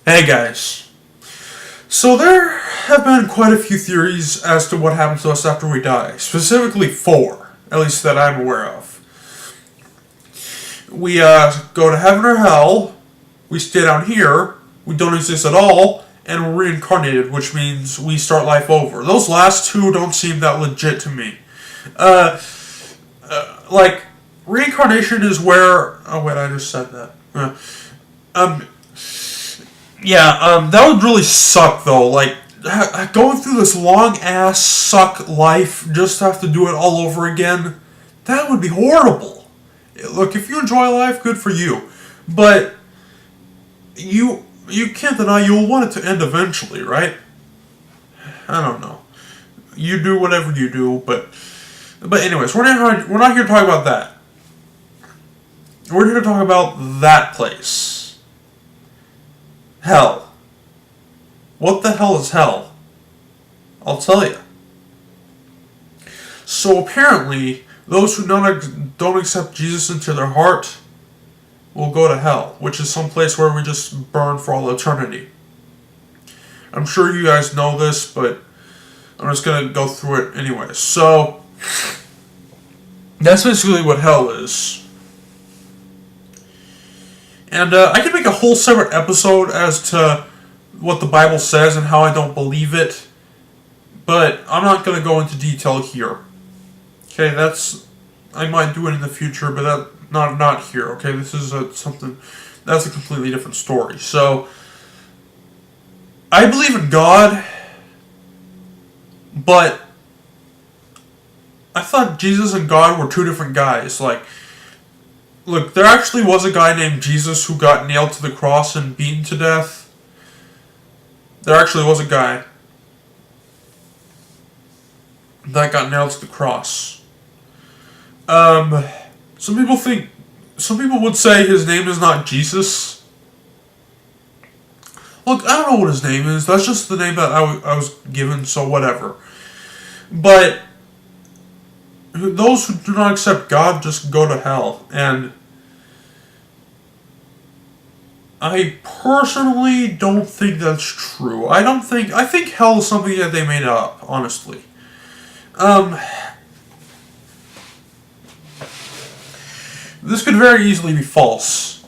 Hey guys. So there have been quite a few theories as to what happens to us after we die. Specifically 4, at least that I'm aware of. We go to heaven or hell, we stay down here, we don't exist at all, and we're reincarnated, which means we start life over. Those last 2 don't seem that legit to me. Like, reincarnation is where... Oh wait, I just said that. That would really suck, though. Like, going through this long-ass suck life, just to have to do it all over again, that would be horrible. Look, if you enjoy life, good for you. But, you can't deny you'll want it to end eventually, right? I don't know. You do whatever you do, but anyways, we're not here to talk about that. We're here to talk about that place. Hell. What the hell is hell? I'll tell you. So apparently, those who don't accept Jesus into their heart will go to hell, which is some place where we just burn for all eternity. I'm sure you guys know this, but I'm just going to go through it anyway. So, that's basically what hell is. And I could make a whole separate episode as to what the Bible says and how I don't believe it, but I'm not going to go into detail here. Okay, I might do it in the future, but not here. Okay, this is that's a completely different story. So, I believe in God, but I thought Jesus and God were 2 different guys. Like, look, there actually was a guy named Jesus who got nailed to the cross and beaten to death. There actually was a guy that got nailed to the cross. Some people would say his name is not Jesus. Look, I don't know what his name is. That's just the name that I was given, so whatever. But those who do not accept God just go to hell. And I personally don't think that's true. I think hell is something that they made up, honestly. This could very easily be false.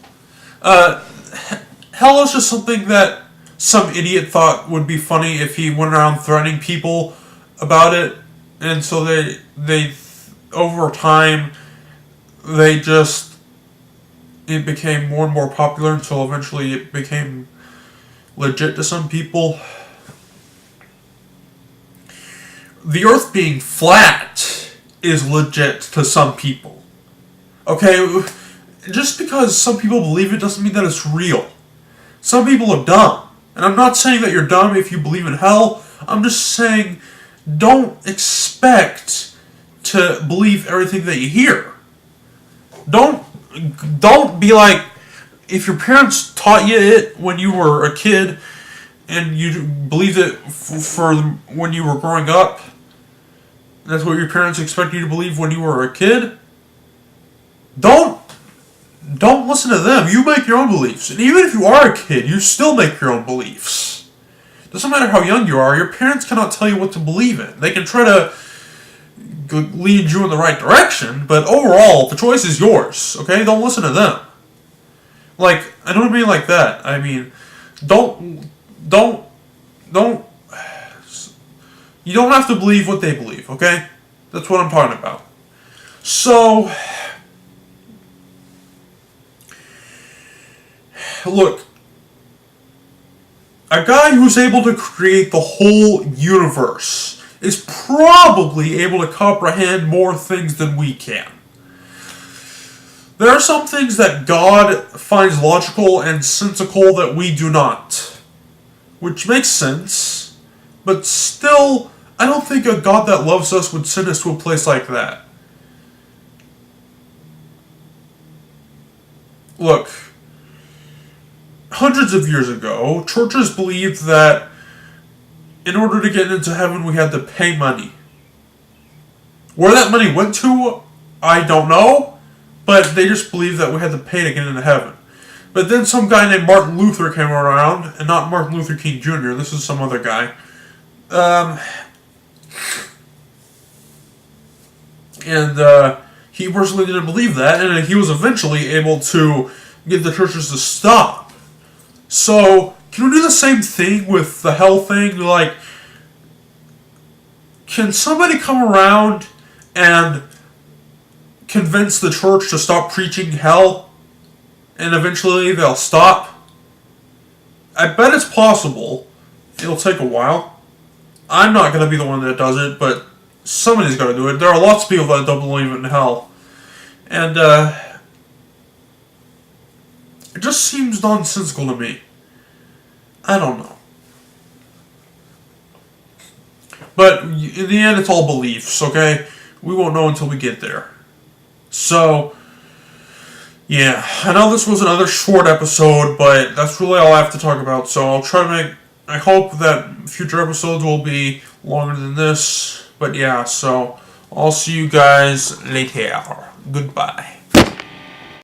Hell is just something that some idiot thought would be funny if he went around threatening people about it, and so they over time, it became more and more popular until eventually it became legit to some people. The Earth being flat is legit to some people. Okay, just because some people believe it doesn't mean that it's real. Some people are dumb. And I'm not saying that you're dumb if you believe in hell. I'm just saying don't expect to believe everything that you hear. Don't be like, if your parents taught you it when you were a kid and you believed it for when you were growing up, that's what your parents expect you to believe when you were a kid, Don't listen to them. You make your own beliefs. And even if you are a kid, you still make your own beliefs. Doesn't matter how young you are, your parents cannot tell you what to believe in. They can try to lead you in the right direction, but overall, the choice is yours, okay? Don't listen to them. Like, I don't mean like that. I mean, you don't have to believe what they believe, okay? That's what I'm talking about. So, look, a guy who's able to create the whole universe is probably able to comprehend more things than we can. There are some things that God finds logical and sensical that we do not, which makes sense, but still, I don't think a God that loves us would send us to a place like that. Look, hundreds of years ago, churches believed that in order to get into heaven, we had to pay money. Where that money went to, I don't know, but they just believed that we had to pay to get into heaven. But then some guy named Martin Luther came around, and not Martin Luther King Jr., this is some other guy. He personally didn't believe that, and he was eventually able to get the churches to stop. So, can we do the same thing with the hell thing? Like, can somebody come around and convince the church to stop preaching hell, and eventually they'll stop? I bet it's possible. It'll take a while. I'm not going to be the one that does it, but somebody's got to do it. There are lots of people that don't believe in hell. And, it just seems nonsensical to me. I don't know. But in the end, it's all beliefs, okay? We won't know until we get there. So, yeah. I know this was another short episode, but that's really all I have to talk about. So I'll try to make... I hope that future episodes will be longer than this. But yeah, so I'll see you guys later. Goodbye.